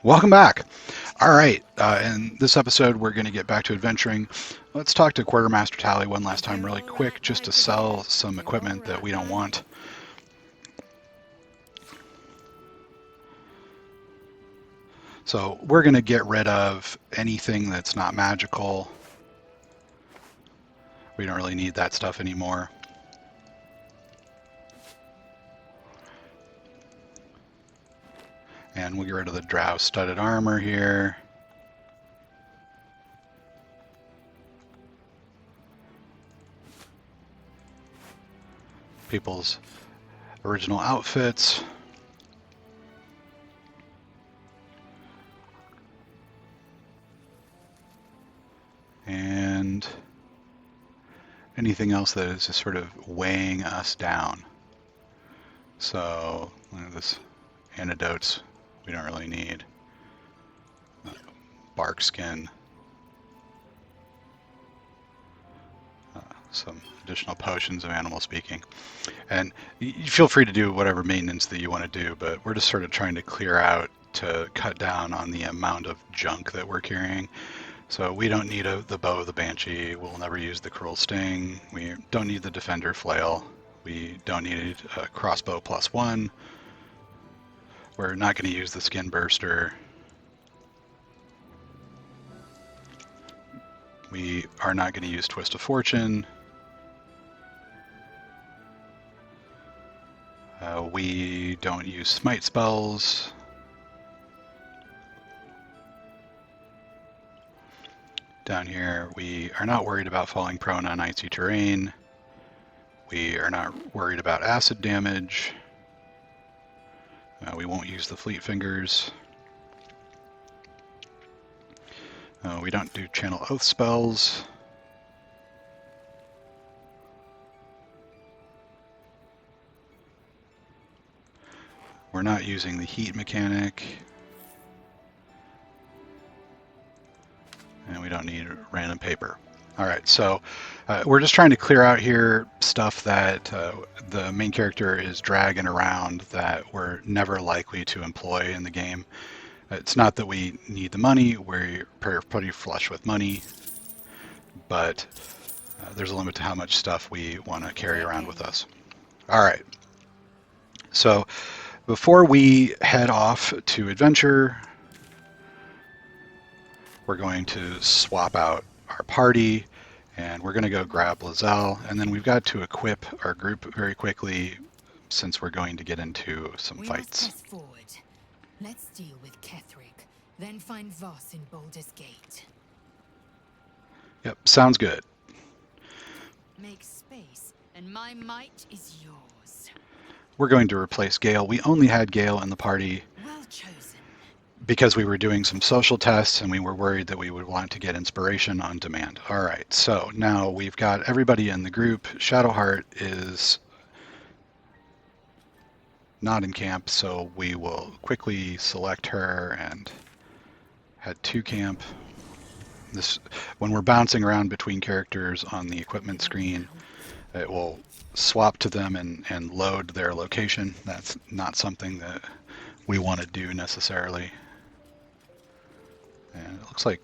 Welcome back. All right, in this episode, we're going to get back to adventuring. Let's talk to Quartermaster Tally one last time, really quick, just to sell some equipment that we don't want. So we're going to get rid of anything that's not magical. We don't really need that stuff anymore. And we'll get rid of the drow studded armor here. People's original outfits. And anything else that is just sort of weighing us down. So this antidotes we don't really need. Bark skin. Some additional potions of animal speaking. And you feel free to do whatever maintenance that you want to do, but we're just sort of trying to clear out to cut down on the amount of junk that we're carrying. So we don't need the bow of the Banshee. We'll never use the Cruel Sting. We don't need the Defender Flail. We don't need a crossbow +1. We're not going to use the Skin Burster. We are not going to use Twist of Fortune. We don't use Smite spells. Down here, we are not worried about falling prone on icy terrain. We are not worried about acid damage. We won't use the Fleet Fingers. We don't do Channel Oath spells. We're not using the heat mechanic. And we don't need random paper. All right, so we're just trying to clear out here stuff that the main character is dragging around that we're never likely to employ in the game. It's not that we need the money, we're pretty flush with money, but there's a limit to how much stuff we want to carry around with us. All right, so before we head off to adventure, we're going to swap out our party, and we're going to go grab Lizelle, and then we've got to equip our group very quickly since we're going to get into some fights. Must press forward. Let's deal with Ketherick, then find Voss in Baldur's Gate. Yep, sounds good. Make space, and my might is yours. We're going to replace Gale. We only had Gale in the party Well chosen. because we were doing some social tests and we were worried that we would want to get inspiration on demand. All right, so now we've got everybody in the group. Shadowheart is not in camp, so we will quickly select her and head to camp. This, when we're bouncing around between characters on the equipment screen, it will swap to them and load their location. That's not something that we want to do necessarily. And it looks like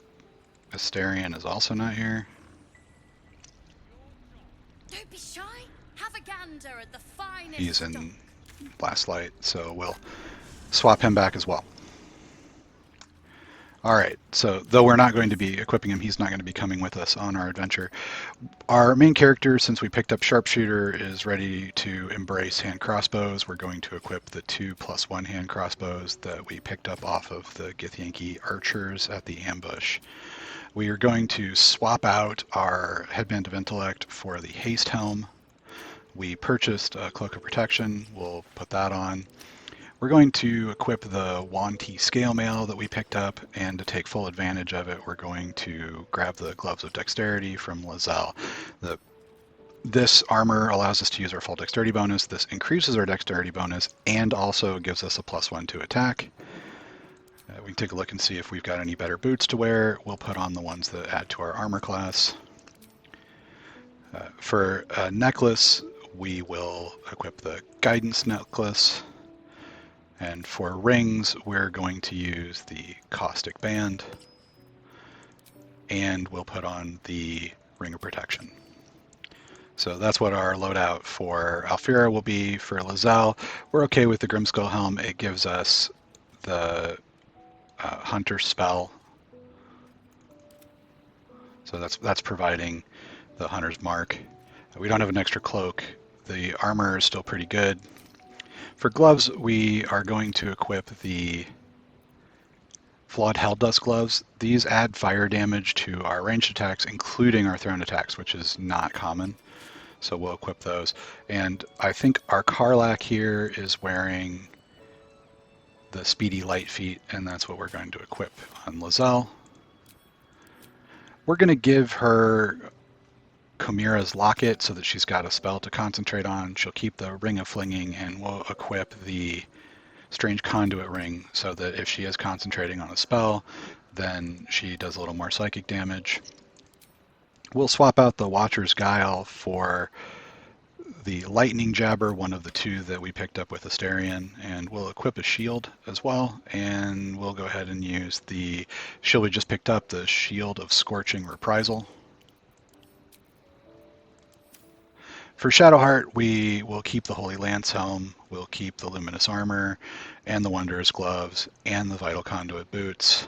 Asterion is also not here. Don't be shy. Have a gander at the finest. He's in Last Light, so we'll swap him back as well. All right, so though we're not going to be equipping him, he's not going to be coming with us on our adventure. Our main character, since we picked up Sharpshooter, is ready to embrace hand crossbows. We're going to equip the 2+1 hand crossbows that we picked up off of the Githyanki archers at the ambush. We are going to swap out our Headband of Intellect for the Haste Helm. We purchased a Cloak of Protection. We'll put that on. We're going to equip the Wanty Scale Mail that we picked up, and to take full advantage of it, we're going to grab the Gloves of Dexterity from Lizelle. This armor allows us to use our full dexterity bonus. This increases our dexterity bonus and also gives us a +1 to attack. We can take a look and see if we've got any better boots to wear. We'll put on the ones that add to our armor class. For a necklace, we will equip the Guidance Necklace. And for rings, we're going to use the caustic band, and we'll put on the ring of protection. So that's what our loadout for Alfira will be. For Lizelle, we're okay with the Grimskull Helm. It gives us the Hunter spell. So that's providing the Hunter's Mark. We don't have an extra cloak. The armor is still pretty good. For gloves, we are going to equip the Flawed Helldust gloves. These add fire damage to our ranged attacks, including our thrown attacks, which is not common. So we'll equip those. And I think our Karlach here is wearing the Speedy Light Feet, and that's what we're going to equip on Lizelle. We're going to give her Chimera's Locket so that she's got a spell to concentrate on. She'll keep the Ring of Flinging, and we'll equip the Strange Conduit Ring so that if she is concentrating on a spell, then she does a little more psychic damage. We'll swap out the Watcher's Guile for the Lightning Jabber, one of the two that we picked up with Asterion, and we'll equip a shield as well, and we'll go ahead and use the shield we just picked up, the Shield of Scorching Reprisal. For Shadowheart, we will keep the Holy Lance Helm, we'll keep the Luminous Armor, and the Wondrous Gloves, and the Vital Conduit Boots.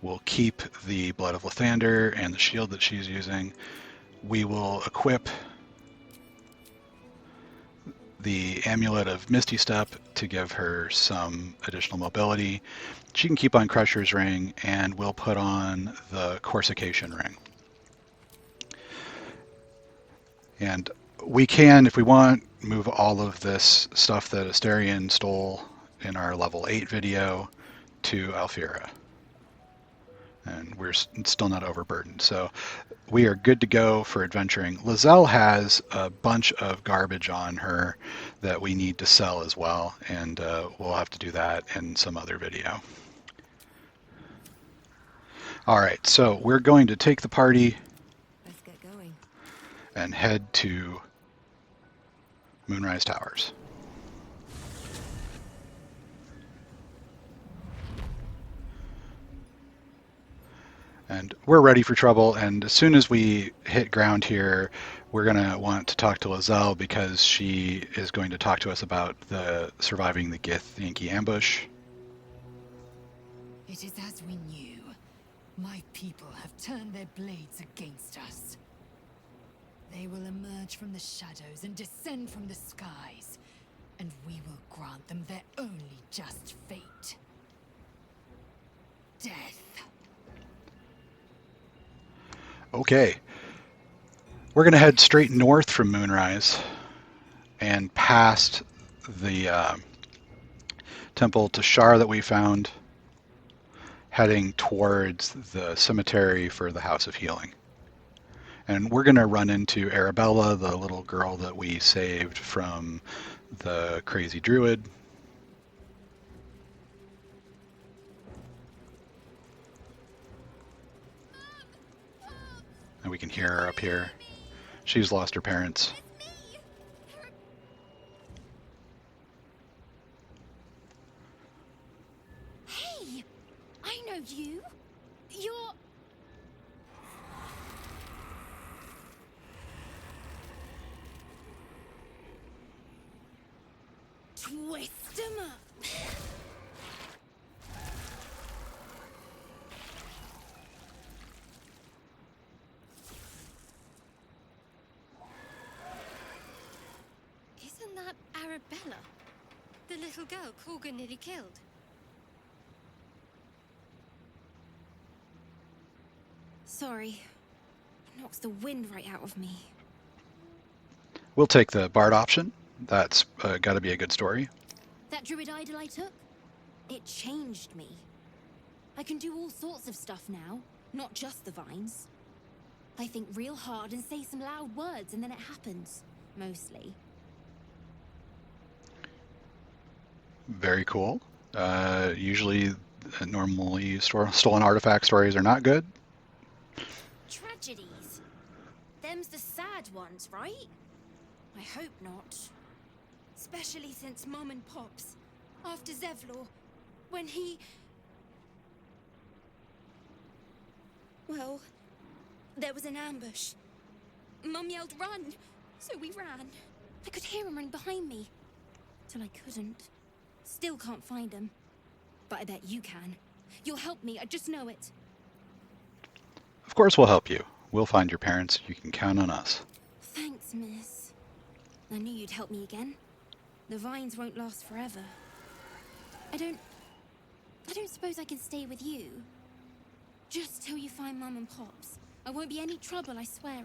We'll keep the Blood of Lathander and the shield that she's using. We will equip the Amulet of Misty Step to give her some additional mobility. She can keep on Crusher's Ring, and we'll put on the Corsication Ring. And we can, if we want, move all of this stuff that Asterion stole in our level 8 video to Alfira. And we're still not overburdened. So we are good to go for adventuring. Lizelle has a bunch of garbage on her that we need to sell as well, and we'll have to do that in some other video. All right, so we're going to take the party Let's get going. and head to Moonrise Towers. And we're ready for trouble, and as soon as we hit ground here, we're going to want to talk to Lizelle because she is going to talk to us about surviving the Gith Yankee ambush. It is as we knew. My people have turned their blades against us. They will emerge from the shadows and descend from the skies, and we will grant them their only just fate. Death. Okay. We're going to head straight north from Moonrise and past the temple to Shar that we found, heading towards the cemetery for the House of Healing. And we're going to run into Arabella, the little girl that we saved from the crazy druid. And we can hear her up here. She's lost her parents. Hey, I know you. You're... Twist 'em up. Isn't that Arabella? The little girl Corgan nearly killed. Sorry. Knocks the wind right out of me. We'll take the Bard option. That's got to be a good story. That druid idol I took? It changed me. I can do all sorts of stuff now, not just the vines. I think real hard and say some loud words and then it happens. Mostly. Very cool. Usually, normally stolen artifact stories are not good. Tragedies. Them's the sad ones, right? I hope not. Especially since Mom and Pops. After Zevlor, when he... Well, there was an ambush. Mum yelled, "Run!" So we ran. I could hear him run behind me. Till I couldn't. Still can't find him. But I bet you can. You'll help me, I just know it. Of course we'll help you. We'll find your parents. You can count on us. Thanks, miss. I knew you'd help me again. The vines won't last forever. I don't suppose I can stay with you. Just till you find Mum and Pops. I won't be any trouble, I swear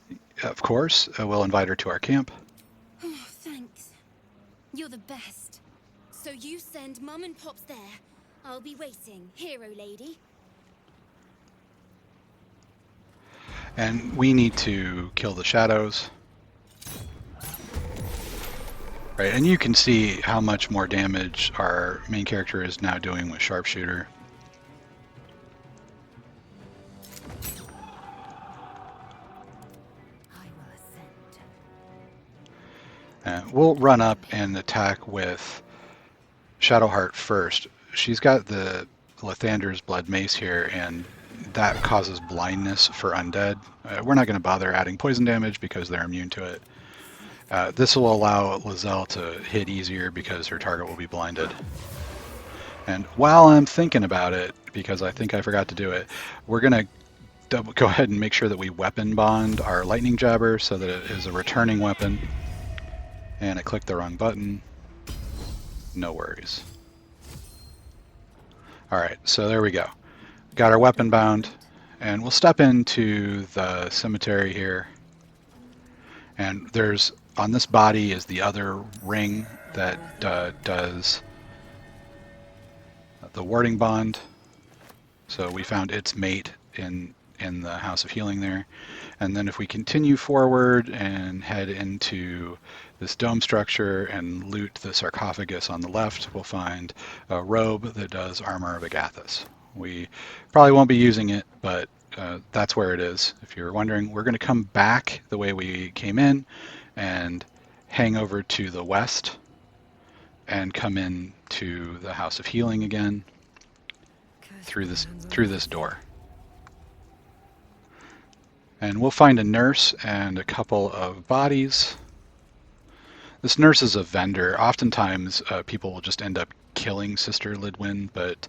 it. Of course, we'll invite her to our camp. Oh, thanks. You're the best. So you send Mum and Pops there. I'll be waiting, hero lady. And we need to kill the shadows. Right, and you can see how much more damage our main character is now doing with Sharpshooter. We'll run up and attack with Shadowheart first. She's got the Lathander's Blood Mace here, and that causes blindness for undead. We're not going to bother adding poison damage because they're immune to it. This will allow Lizelle to hit easier because her target will be blinded. And while I'm thinking about it, because I think I forgot to do it, we're going to go ahead and make sure that we weapon bond our lightning jabber so that it is a returning weapon. And I clicked the wrong button. No worries. Alright, so there we go. Got our weapon bound, and we'll step into the cemetery here. And there's, on this body is the other ring that does the warding bond. So we found its mate in the House of Healing there. And then if we continue forward and head into this dome structure and loot the sarcophagus on the left, we'll find a robe that does Armor of Agathis. We probably won't be using it, but that's where it is. If you're wondering, we're going to come back the way we came in and hang over to the west and come in to the House of Healing again through this door. And we'll find a nurse and a couple of bodies. This nurse is a vendor. Oftentimes, people will just end up killing Sister Lidwin, but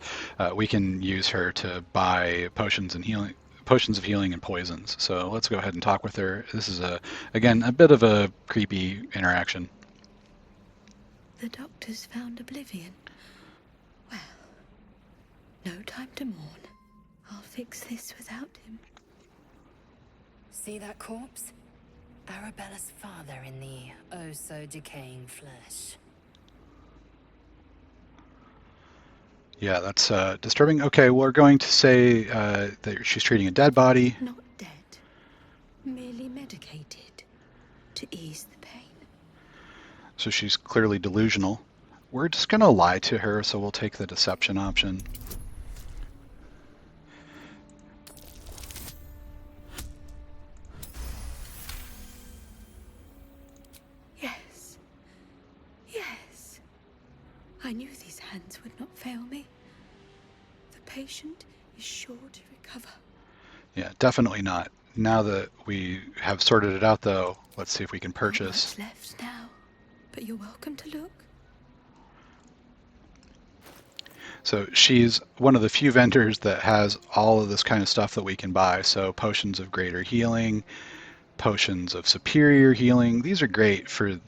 we can use her to buy potions of healing and poisons. So let's go ahead and talk with her. This is again a bit of a creepy interaction. The doctors found oblivion. Well, no time to mourn. I'll fix this without him. See that corpse? Arabella's father in the oh-so-decaying flesh. Yeah, that's disturbing. Okay, we're going to say that she's treating a dead body. Not dead. Merely medicated to ease the pain. So she's clearly delusional. We're just going to lie to her, so we'll take the deception option. Yes. Yes. I knew these hands would not fail me. The patient is sure to recover. Yeah, definitely not. Now that we have sorted it out, though, let's see if we can purchase. Not much left now, but you're welcome to look. So she's one of the few vendors that has all of this kind of stuff that we can buy. So potions of greater healing, potions of superior healing. These are great for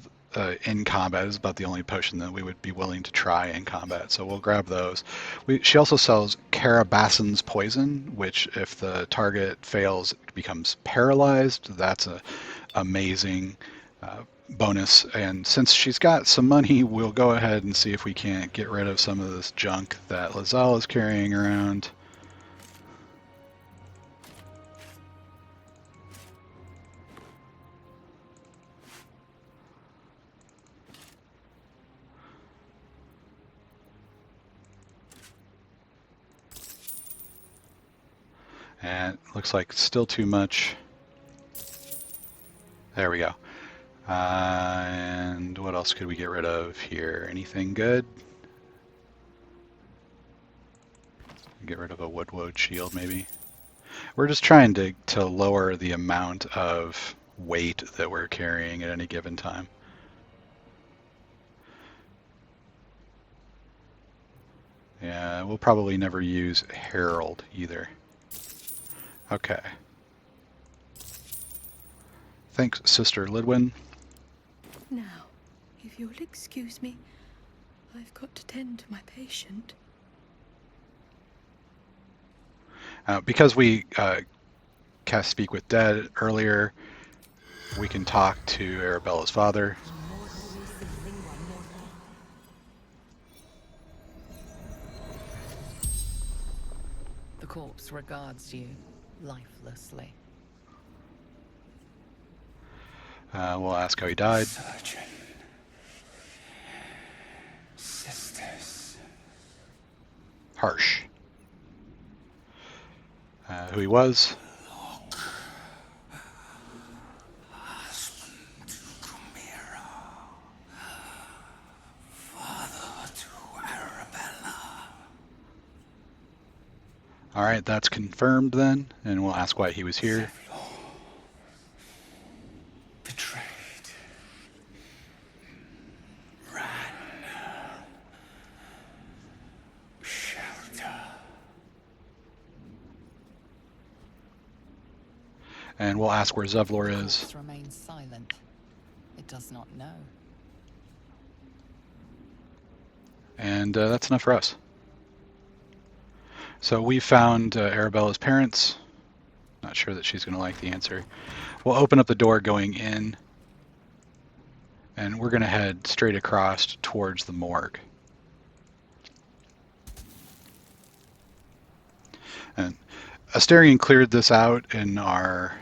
in combat. This is about the only potion that we would be willing to try in combat. So we'll grab those. She also sells Carabassen's poison, which if the target fails, it becomes paralyzed. That's a amazing bonus. And since she's got some money, we'll go ahead and see if we can't get rid of some of this junk that Lizelle is carrying around. And it looks like still too much. There we go. And what else could we get rid of here? Anything good? Get rid of a wood shield, maybe. We're just trying to lower the amount of weight that we're carrying at any given time. Yeah, we'll probably never use Herald either. Okay. Thanks, Sister Lidwin. Now, if you'll excuse me, I've got to tend to my patient. Because we cast Speak with Dead earlier, we can talk to Arabella's father. The corpse regards you lifelessly. We'll ask how he died. Surgeon. Sisters. Harsh. Who he was. Look. Husband to Chimera. Father to Arabella. All right, that's confirmed then, and we'll ask why he was here. Betrayed. Ran. Shelter. And we'll ask where Zevlor The is. corpse remains silent. It does not know. And that's enough for us. So we found Arabella's parents. Not sure that she's going to like the answer. We'll open up the door going in, and we're going to head straight across towards the morgue. And Asterion cleared this out in our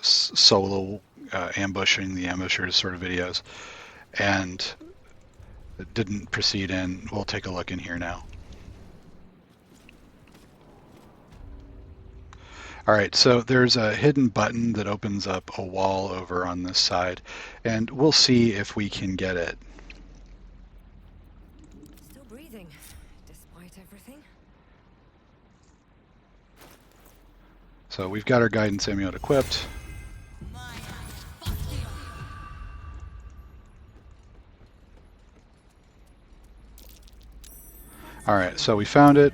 solo ambushing the ambushers sort of videos, and it didn't proceed in. We'll take a look in here now. All right, so there's a hidden button that opens up a wall over on this side, and we'll see if we can get it. Still breathing, despite everything. So we've got our guidance amulet equipped. All right, so we found it,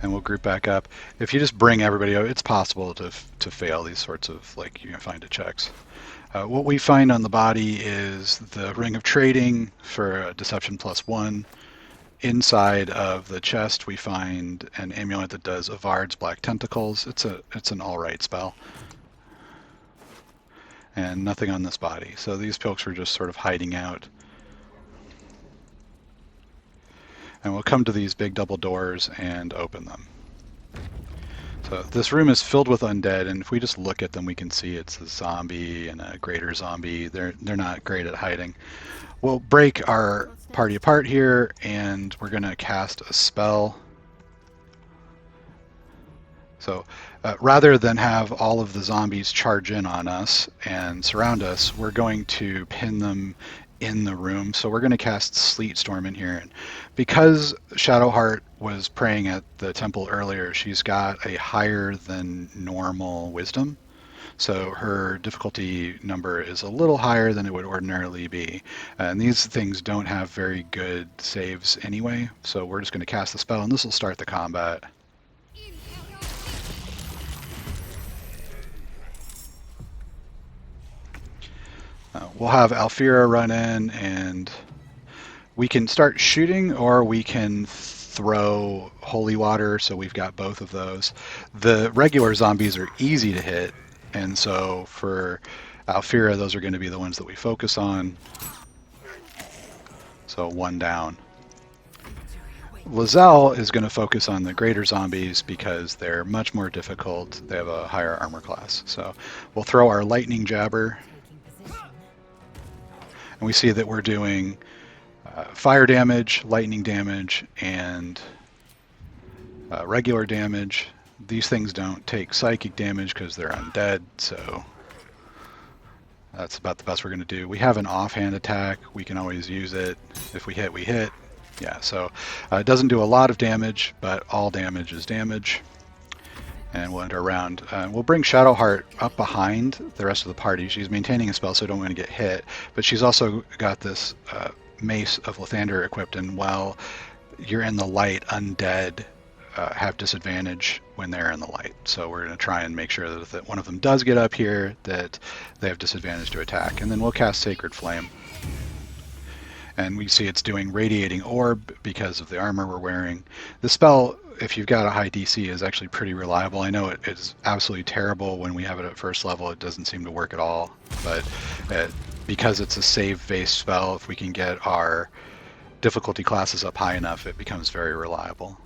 and we'll group back up. If you just bring everybody over, it's possible to fail these sorts of, like, you can find it checks. What we find on the body is the Ring of Trading for Deception +1. Inside of the chest, we find an amulet that does Avard's Black Tentacles. It's an all-right spell. And nothing on this body. So these folks were just sort of hiding out. And we'll come to these big double doors and open them. So this room is filled with undead, and if we just look at them, we can see it's a zombie and a greater zombie. They're not great at hiding. We'll break our party apart here, and we're going to cast a spell. So rather than have all of the zombies charge in on us and surround us, we're going to pin them in the room. So we're going to cast Sleet Storm in here. And because Shadowheart was praying at the temple earlier, she's got a higher than normal wisdom. So her difficulty number is a little higher than it would ordinarily be. And these things don't have very good saves anyway. So we're just going to cast the spell, and this will start the combat. We'll have Alfira run in, and we can start shooting, or we can throw holy water, so we've got both of those. The regular zombies are easy to hit, and so for Alfira, those are going to be the ones that we focus on. So one down. Lizelle is going to focus on the greater zombies because they're much more difficult. They have a higher armor class. So we'll throw our lightning jabber. And we see that we're doing fire damage, lightning damage, and regular damage. These things don't take psychic damage because they're undead, so That's about the best we're going to do. We have an offhand attack. We can always use it. If we hit, we hit. Yeah, so it doesn't do a lot of damage, but all damage is damage. And we'll end our round. We'll bring Shadowheart up behind the rest of the party. She's maintaining a spell, so don't want to get hit. But she's also got this Mace of Lathander equipped, and while you're in the light, undead have disadvantage when they're in the light. So we're going to try and make sure that if one of them does get up here, that they have disadvantage to attack. And then we'll cast Sacred Flame. And we see it's doing Radiating Orb because of the armor we're wearing. The spell, if you've got a high DC, is actually pretty reliable. I know it is absolutely terrible when we have it at first level. It doesn't seem to work at all. But because it's a save-based spell, if we can get our difficulty classes up high enough, it becomes very reliable.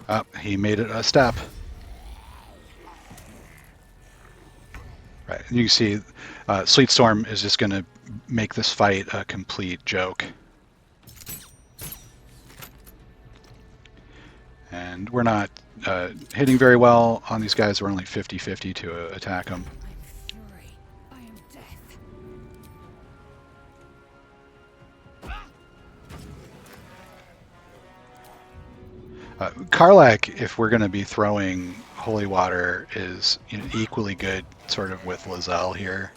Oh, he made it a step. Right, and you can see Sleet Storm is just going to make this fight a complete joke. And we're not hitting very well on these guys. We're only 50-50 to attack them. Fury. I am death. Karlach, if we're going to be throwing Holy Water, is equally good sort of with Lae'zel here.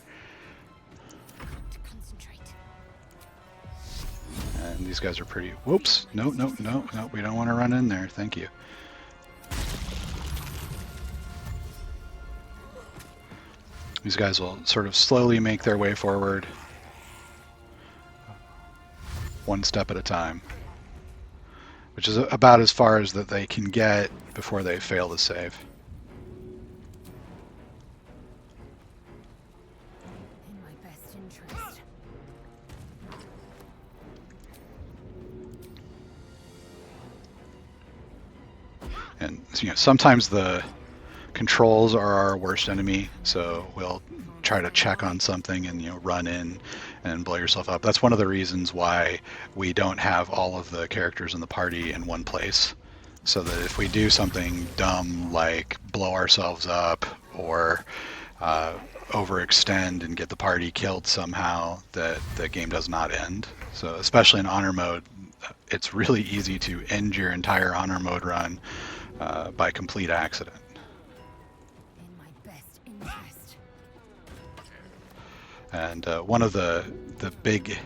To concentrate. And these guys are pretty... Whoops! No, we don't want to run in there. Thank you. These guys will sort of slowly make their way forward, one step at a time, which is about as far as that they can get before they fail to save. In my best interest. And sometimes the controls are our worst enemy, so we'll try to check on something and run in and blow yourself up. That's one of the reasons why we don't have all of the characters in the party in one place, so that if we do something dumb like blow ourselves up or overextend and get the party killed somehow, that the game does not end. So especially in honor mode, it's really easy to end your entire honor mode run by complete accident. In my best interest. And one of the big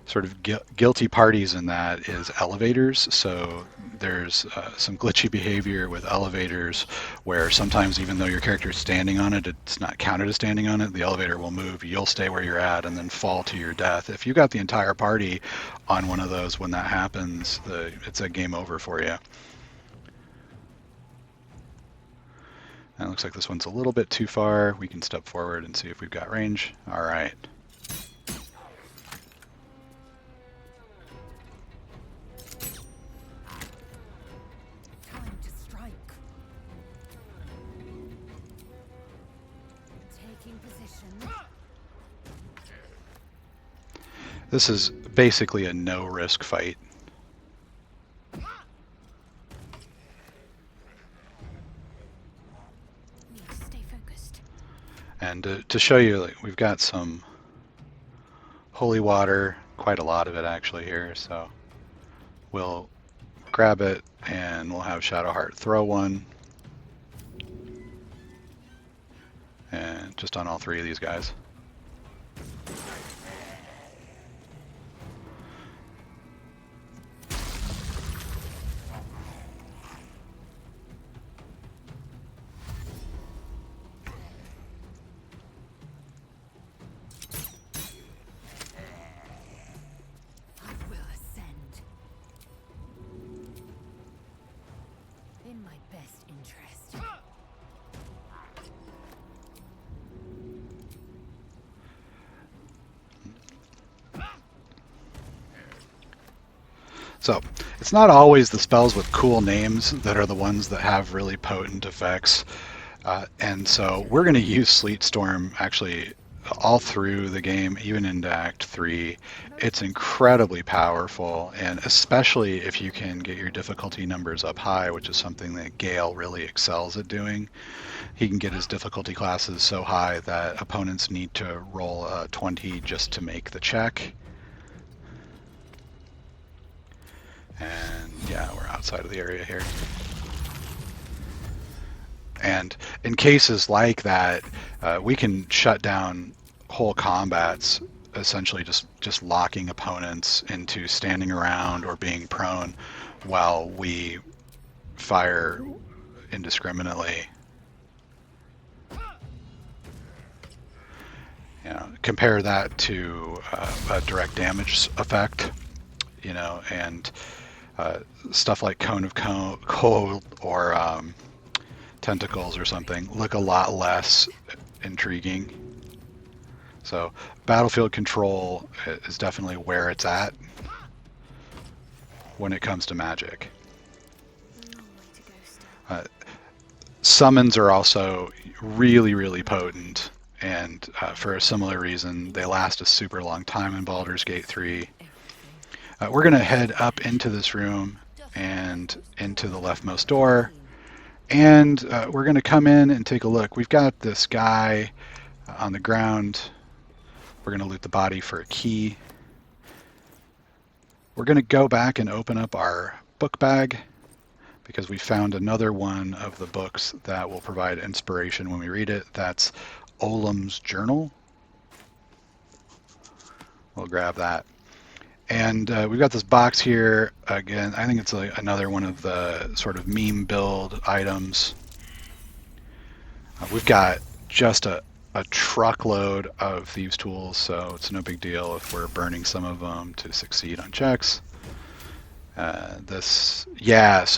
sort of guilty parties in that is elevators. So there's some glitchy behavior with elevators where sometimes even though your character is standing on it, it's not counted as standing on it. The elevator will move, you'll stay where you're at and then fall to your death. If you got the entire party on one of those when that happens, it's a game over for you. And it looks like this one's a little bit too far. We can step forward and see if we've got range. All right. Time to strike. Taking position. This is basically a no-risk fight. Need to stay focused. And to show you, we've got some holy water, quite a lot of it actually here, so we'll grab it and we'll have Shadowheart throw one. And just on all three of these guys. I will ascend. In my best interest. So it's not always the spells with cool names that are the ones that have really potent effects. And so we're going to use Sleet Storm actually all through the game, even into Act 3. It's incredibly powerful, and especially if you can get your difficulty numbers up high, which is something that Gale really excels at doing. He can get his difficulty classes so high that opponents need to roll a 20 just to make the check. And yeah, we're outside of the area here. And in cases like that, we can shut down whole combats, essentially just locking opponents into standing around or being prone while we fire indiscriminately. You know, compare that to a direct damage effect, you know, and stuff like Cone of Cold or Tentacles or something look a lot less intriguing. So battlefield control is definitely where it's at when it comes to magic. Summons are also really, really potent, and for a similar reason, they last a super long time in Baldur's Gate 3. We're going to head up into this room and into the leftmost door, and we're going to come in and take a look. We've got this guy on the ground. We're going to loot the body for a key. We're going to go back and open up our book bag because we found another one of the books that will provide inspiration when we read it. That's Olam's Journal. We'll grab that. And we've got this box here. Again, I think it's like another one of the sort of meme build items. We've got just a truckload of thieves' tools, so it's no big deal if we're burning some of them to succeed on checks. So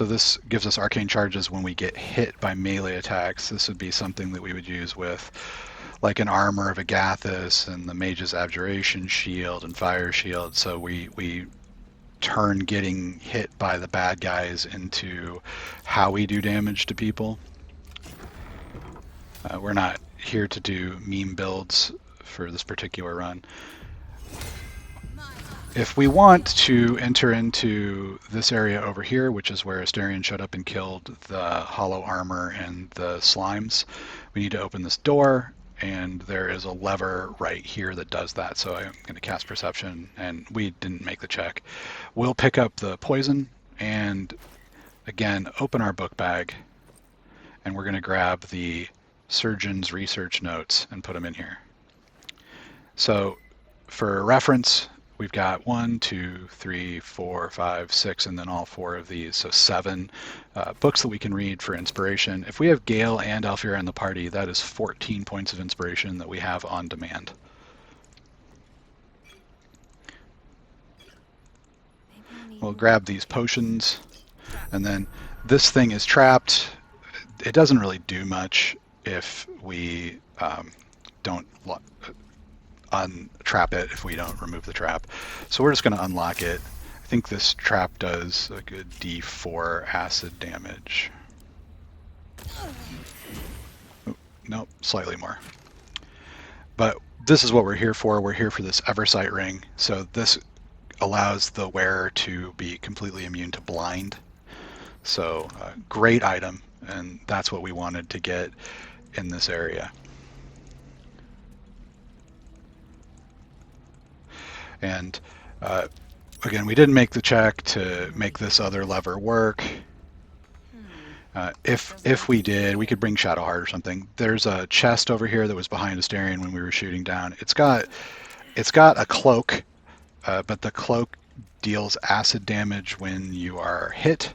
this gives us arcane charges when we get hit by melee attacks. This would be something that we would use with like an armor of Agathis and the mage's abjuration shield and fire shield. So we turn getting hit by the bad guys into how we do damage to people. We're not here to do meme builds for this particular run. If we want to enter into this area over here, which is where Astarion showed up and killed the hollow armor and the slimes, we need to open this door, and there is a lever right here that does that. So I'm going to cast Perception, and we didn't make the check. We'll pick up the poison and, again, open our book bag, and we're going to grab the surgeon's research notes and put them in here. So for reference, we've got 1, 2, 3, 4, 5, 6, and then all 4 of these, so 7 books that we can read for inspiration. If we have Gale and Alfira in the party, that is 14 points of inspiration that we have on demand. We'll grab these potions, and then this thing is trapped. It doesn't really do much if we don't untrap it, if we don't remove the trap. So we're just going to unlock it. I think this trap does a good D4 acid damage. Oh, nope, slightly more. But this is what we're here for. We're here for this Eversight ring. So this allows the wearer to be completely immune to blind. So great item, and that's what we wanted to get in this area. And again, we didn't make the check to make this other lever work. If we did, we could bring Shadowheart or something. There's a chest over here that was behind Astarion when we were shooting down. It's got a cloak, but the cloak deals acid damage when you are hit,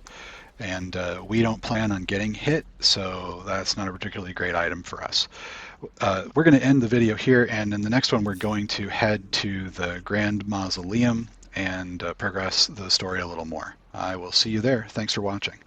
and we don't plan on getting hit, so that's not a particularly great item for us. We're going to end the video here, and in the next one we're going to head to the Grand Mausoleum and progress the story a little more. I will see you there. Thanks for watching.